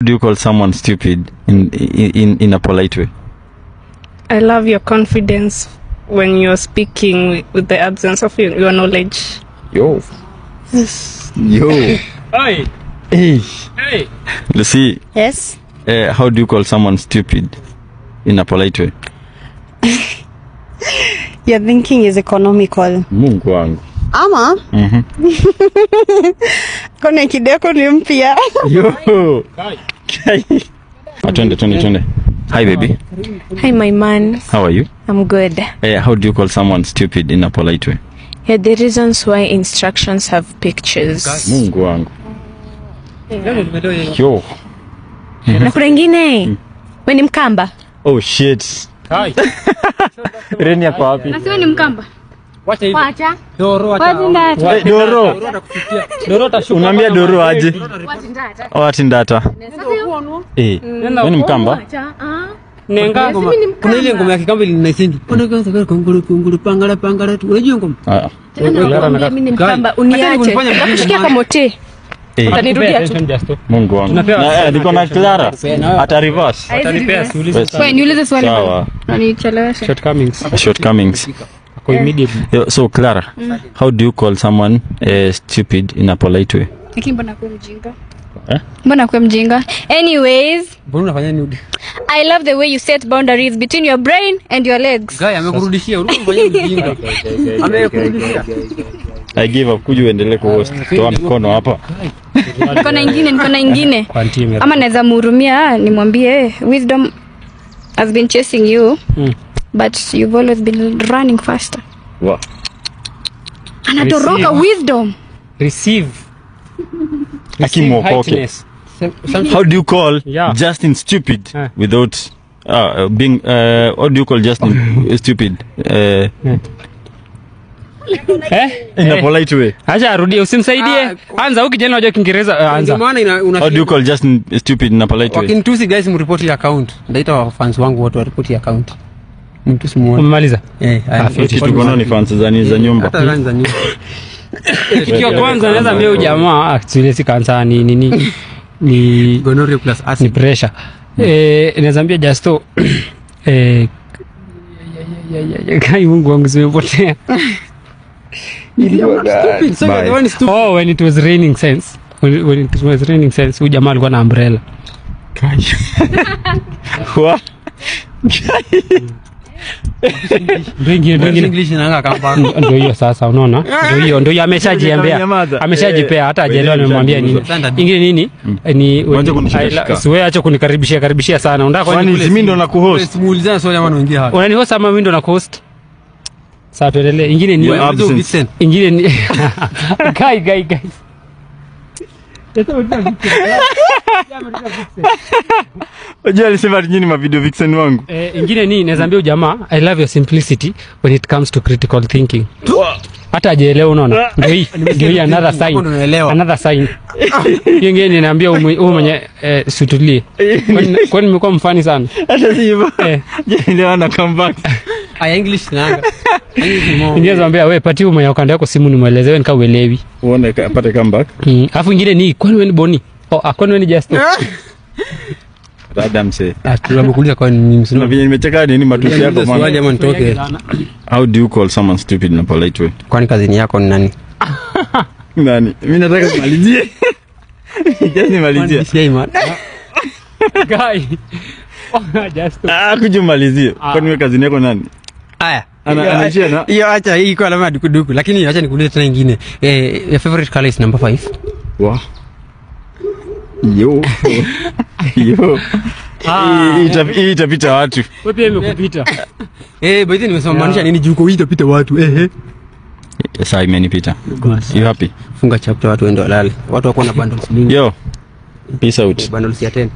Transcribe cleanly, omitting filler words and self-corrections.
Do you call someone stupid in a polite way? I love your confidence when you're speaking with the absence of your knowledge. Yo. Yo. Hey. Hey. Hey. Lucy. Yes. How do you call someone stupid in a polite way? Your thinking is economical. Mungu wangu. Ama? Kone kideko ni mpya. Yo. Twende. Hi baby. Hi my man. How are you? I'm good. How do you call someone stupid in a polite way? Yeah, the reasons why instructions have pictures. Mungu wangu. Yo. Na kuna ingine. Wewe ni Mkamba? Oh shit. Hi. Reni yako wapi? Asiwe ni Mkamba. Wacha hivi. Wacha. Doro wacha. Hey, Doro. Doro tashuka. Unaambia Doro aje? Watindata. Watindata. Wewe ni Mkamba? Nenga ngoma. Kuna ile ngoma ya Kikamba ilinaisingi. Unaweza kunguru pangala tu. Unajua ngoma? Mimi ni Mkamba, uniache. Nakushikia kwa mote. Utanirudia tu. Mungu wangu. Niko na Clara. Ata reverse. Atanipea siulize. Wewe niulize swali. Sawa. Unichelewesha. Shortcomings. Kwa immediately. So Clara, how do you call someone stupid in a polite way? Mbona kwa mjinga? Mbona kwa mjinga? Anyways, Mbona unafanya nini? I love the way you set boundaries between your brain and your legs. Guy amekurudishia, unafanya mjinga. Amekurudishia. I give up, kuja uendelee kuhost. Toa mkono hapa. Niko na ingine. Ama naweza mhurumia nimwambie wisdom has been chasing you. But you've always been running faster. Wow. Anatoroka wisdom. Receive. Akimokoke. How do you call Justin stupid without being how do you call Justin stupid in a polite way? Acha arudie, usimsaidie. Anza huko kijana unajua Kiingereza, anza. How do you call Justin stupid in a polite way? Wakinitusi guys, mreport ya account. Ndaita fans wangu wote wareport ya account. Mtusi muone. Umemaliza? Tuko na fans za nyumba. Hata fans za nyumba. Kitu kwanza naweza mbia ujamaa actually si kansa ni gonorrhea plus acid ni pressure. Naweza mbia Justo kai Mungu wangu zimepotea. Oh, when it was raining sense. When it was raining sense, huyu jamaa alikuwa na umbrella. Kai. What? English nanga kamba. Ndio hiyo sasa unaona? Ndio hiyo ameshajiambia. Ameshajipea hata hajaelewa nimemwambia nini. Ingine nini? Ni wewe acha kunikaribishia sana. Unataka kwani mimi ndo nakuhost? Simuulizana swali ama unaingia hapa. Unanihost ama mimi ndo nakuhost? Sasa tuendelee. Ingine ni ingine ni Guy. Unajua alisema nini ma video vixen wangu? Ingine ni naweza jamaa I love your simplicity when it comes to critical thinking. Hata hajaelewa unaona? Ndio hii another sign. Ingine ninaambia wewe mwenye sutulie. Kwani nimekuwa mfani sana. Hata si hivyo. Leo ana come back. English nanga. Ndio zambia wewe pati mwenye ukanda yako simu nimueleze wewe nikauelewi. Uone apate come back. Alafu ingine ni kwani wewe ni Boni? Kwani wewe ni Justo? Adam say. Tunamkuuliza kwa nini msema vile nimecheka nini matusi yako mwana. Swali ama nitoke. How do you call someone stupid in a polite way? Kwani kazini yako ni nani? Nani? Mimi nataka kumalizie. Nimalizie. Guy. Justo. Kujumalizie. Kwani wewe kazini yako nani? Aya. Anaishia na. Hiyo acha hii kwa alama dukuduku lakini acha nikuulize tena nyingine. Your favorite color is number 5. Wow. Yo. Hii itapita watu. Wewe pia imekupita. By the nimesema maanisha nini juu hii itapita watu. Sasa imenipita. You happy? Funga chapter watu waende walale. Watu wako na bundles nyingi. Yo. Peace out. Bundles ya 10.